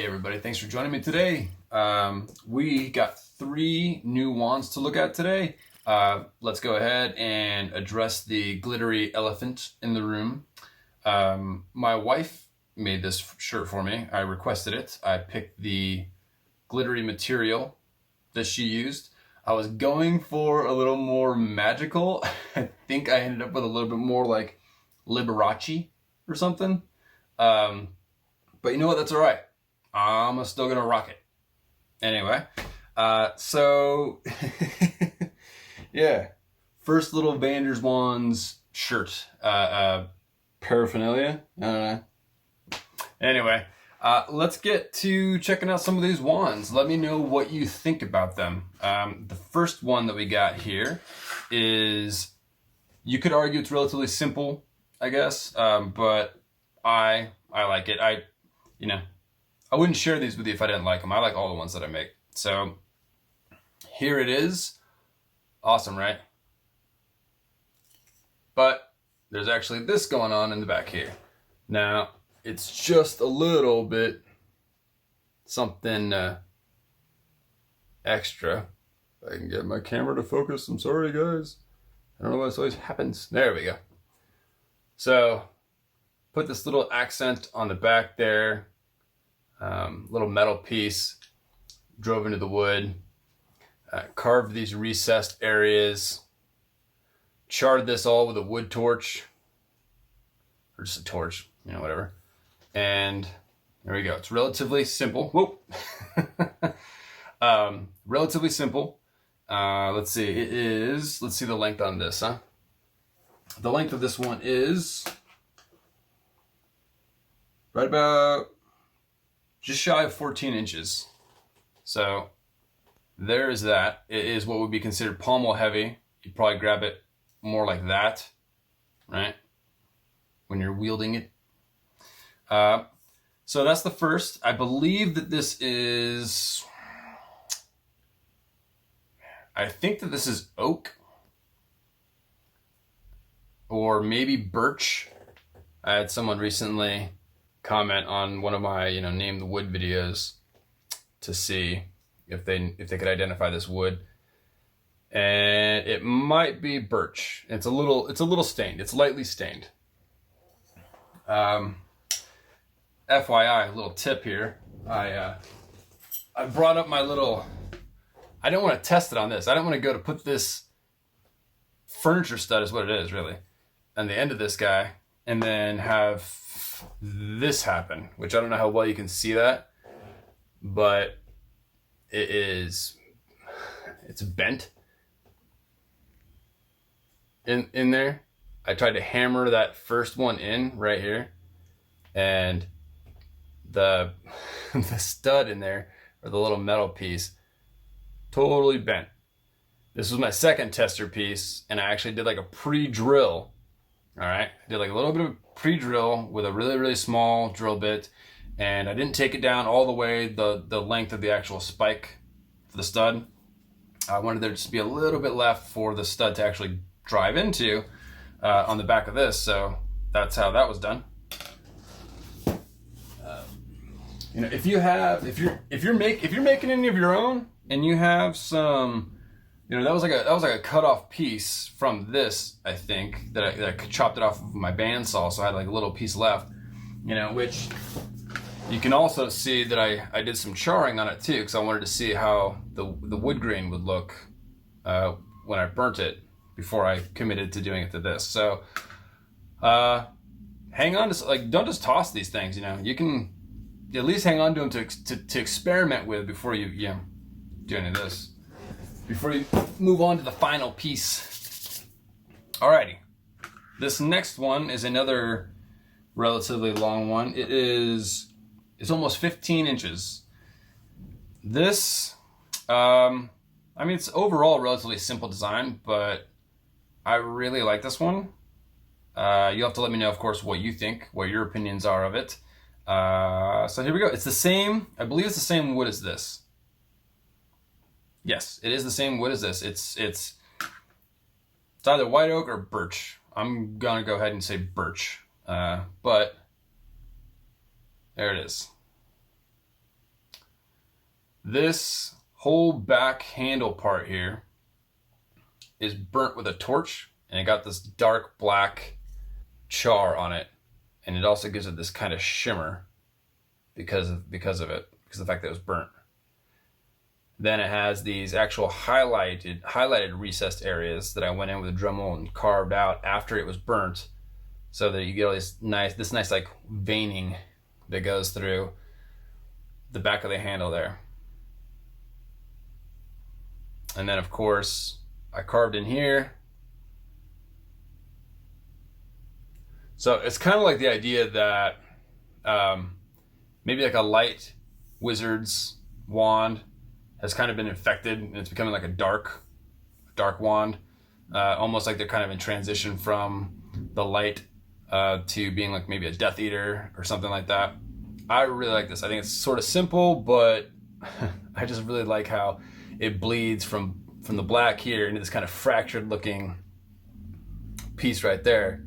Hey everybody, thanks for joining me today. We got 3 new wands to look at today. Let's go ahead and address the glittery elephant in the room. My wife made this shirt for me. I requested it. I picked the glittery material that she used. I was going for a little more magical. I think I ended up with a little bit more like Liberace or something. But you know what? That's all right. I'm still gonna rock it. Anyway, so yeah, first little Vander's Wands shirt paraphernalia. I don't know. Anyway, let's get to checking out some of these wands. Let me know what you think about them. The first one that we got here is, you could argue it's relatively simple, I guess, but I like it. I wouldn't share these with you if I didn't like them. I like all the ones that I make. So here it is. Awesome, right? But there's actually this going on in the back here. Now, it's just a little bit something extra. If I can get my camera to focus. I'm sorry, guys. I don't know why this always happens. There we go. So, put this little accent on the back there. Little metal piece drove into the wood, carved these recessed areas, charred this all with a wood torch, or just a torch, whatever. And there we go. It's relatively simple. Whoop. Relatively simple. Let's see. Let's see the length on this, huh? The length of this one is right about just shy of 14 inches. So there is that. It is what would be considered pommel heavy. You'd probably grab it more like that, right? When you're wielding it. So that's the first. I believe that this is, I think that this is oak or maybe birch. I had someone recently comment on one of my name the wood videos to see if they could identify this wood, and it might be birch. It's a little stained. It's lightly stained. FYI, a little tip here. I brought up my little, I don't want to test it on this. I don't want to go to put this furniture stud, is what it is really, on the end of this guy, and then have this happen, which I don't know how well you can see that, but it's bent in there. I tried to hammer that first one in right here, and the stud in there, or the little metal piece, totally bent. This was my second tester piece, and I actually did like a pre-drill. All right, I did like a little bit of pre-drill with a really, really small drill bit, and I didn't take it down all the way the length of the actual spike for the stud. I wanted there just to be a little bit left for the stud to actually drive into on the back of this, so that's how that was done. If you're making any of your own, and you have some, that was like a cut off piece from this, I think, that I chopped it off of my bandsaw, so I had like a little piece left, which you can also see that I did some charring on it too, because I wanted to see how the wood grain would look when I burnt it before I committed to doing it to this. So hang on to, don't just toss these things. You can at least hang on to them to experiment with before you do any of this, before you move on to the final piece. Alrighty, this next one is another relatively long one. It's almost 15 inches. This, it's overall a relatively simple design, but I really like this one. You'll have to let me know, of course, what you think, what your opinions are of it. So here we go. It's the same, I believe it's the same wood as this. Yes, it is the same wood as this. It's either white oak or birch. I'm gonna go ahead and say birch, but there it is. This whole back handle part here is burnt with a torch, and it got this dark black char on it, and it also gives it this kind of shimmer because of it, because of the fact that it was burnt. Then it has these actual highlighted recessed areas that I went in with a Dremel and carved out after it was burnt, so that you get all this nice like veining that goes through the back of the handle there. And then of course I carved in here. So it's kind of like the idea that maybe like a light wizard's wand has kind of been infected and it's becoming like a dark wand, almost like they're kind of in transition from the light to being like maybe a Death Eater or something like that. I really like this. I think it's sort of simple, but I just really like how it bleeds from the black here into this kind of fractured looking piece right there.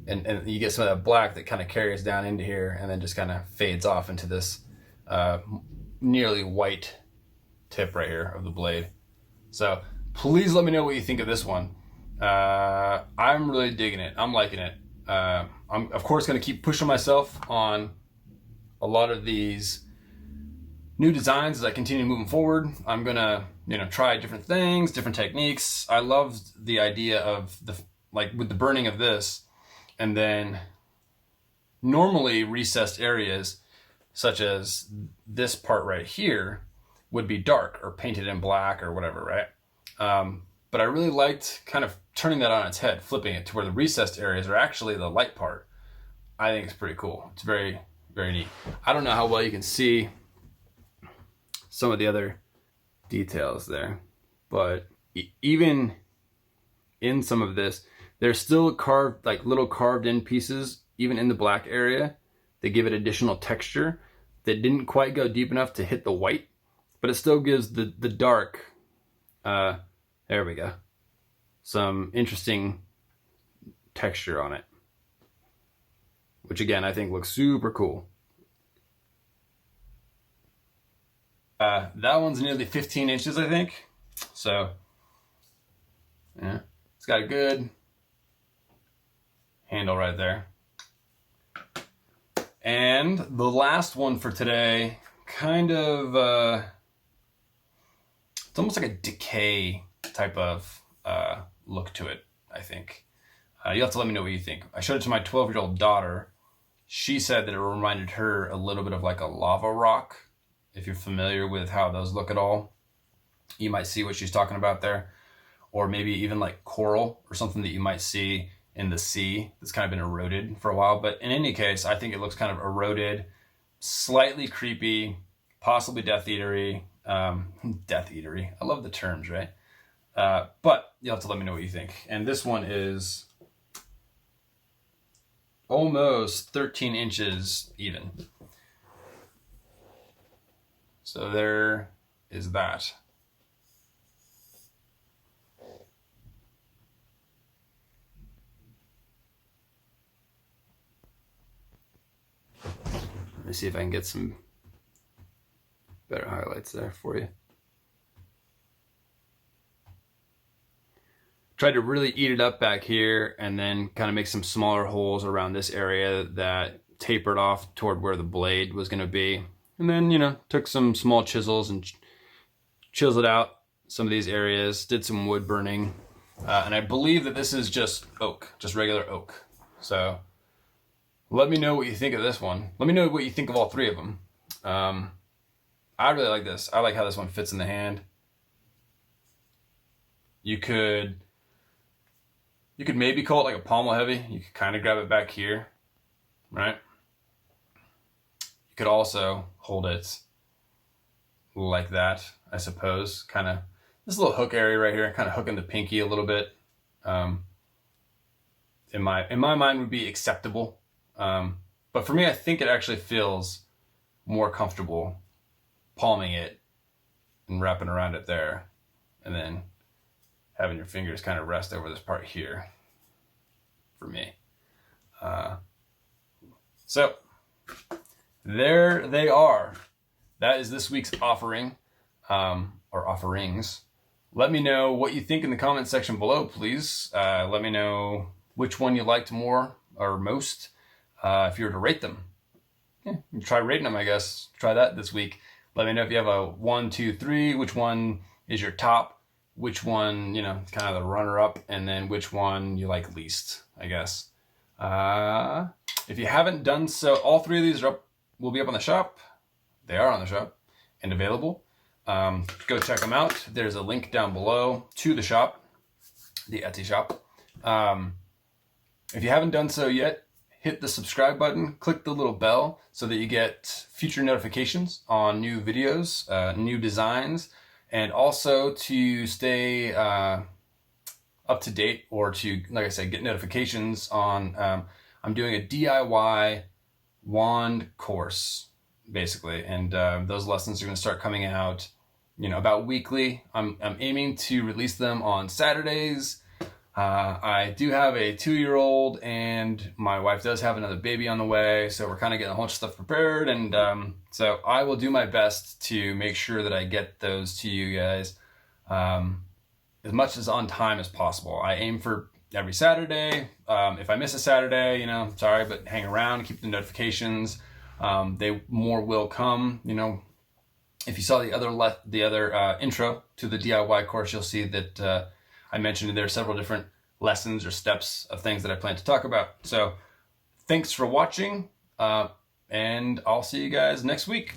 And you get some of that black that kind of carries down into here and then just kind of fades off into this nearly white tip right here of the blade. So please let me know what you think of this one. I'm really digging it. I'm liking it. I'm of course going to keep pushing myself on a lot of these new designs as I continue moving forward. I'm going to, try different things, different techniques. I loved the idea of with the burning of this, and then normally recessed areas such as this part right here would be dark or painted in black or whatever, right? But I really liked kind of turning that on its head, flipping it to where the recessed areas are actually the light part. I think it's pretty cool. It's very, very neat. I don't know how well you can see some of the other details there, but even in some of this, there's still carved, like little carved in pieces, even in the black area, that give it additional texture that didn't quite go deep enough to hit the white, but it still gives the dark, there we go, some interesting texture on it, which again, I think looks super cool. That one's nearly 15 inches, I think. So, yeah, it's got a good handle right there. And the last one for today, kind of, it's almost like a decay type of look to it, I think. You'll have to let me know what you think. I showed it to my 12-year-old daughter. She said that it reminded her a little bit of like a lava rock. If you're familiar with how those look at all, you might see what she's talking about there. Or maybe even like coral or something that you might see in the sea that's kind of been eroded for a while. But in any case, I think it looks kind of eroded, slightly creepy, possibly Death Eatery. Death Eatery. I love the terms, right? But you'll have to let me know what you think. And this one is almost 13 inches even. So there is that. Let me see if I can get some better highlights there for you. Tried to really eat it up back here and then kind of make some smaller holes around this area that tapered off toward where the blade was going to be. And then, took some small chisels and chiseled out some of these areas, did some wood burning. And I believe that this is just oak, just regular oak. So let me know what you think of this one. Let me know what you think of all three of them. I really like this. I like how this one fits in the hand. You could maybe call it like a pommel heavy. You could kind of grab it back here, right? You could also hold it like that, I suppose. Kind of this little hook area right here, kind of hooking the pinky a little bit. In my mind would be acceptable. But for me, I think it actually feels more comfortable palming it and wrapping around it there, and then having your fingers kind of rest over this part here for me. So there they are. that is this week's offering, or offerings. Let me know what you think in the comment section below, please. Let me know which one you liked more or most, if you were to rate them. Yeah, try rating them, I guess. Try that this week. Let me know if you have a 1, 2, 3, which one is your top, which one, you know, kind of the runner-up, and then which one you like least, I guess. If you haven't done so, all 3 of these will be up on the shop. They are on the shop and available. Go check them out. There's a link down below to the shop, the Etsy shop. If you haven't done so yet, hit the subscribe button, click the little bell so that you get future notifications on new videos, new designs, and also to stay up to date, or to, like I said, get notifications on, I'm doing a DIY wand course, basically, and those lessons are going to start coming out, you know, about weekly. I'm aiming to release them on Saturdays. I do have a 2-year-old, and my wife does have another baby on the way, so we're kind of getting a whole bunch of stuff prepared, and so I will do my best to make sure that I get those to you guys as much as on time as possible. I aim for every Saturday. If I miss a Saturday, you know, sorry, but hang around, keep the notifications. More will come. You know, if you saw the other intro to the DIY course, you'll see that I mentioned there are several different lessons or steps of things that I plan to talk about. So thanks for watching, and I'll see you guys next week.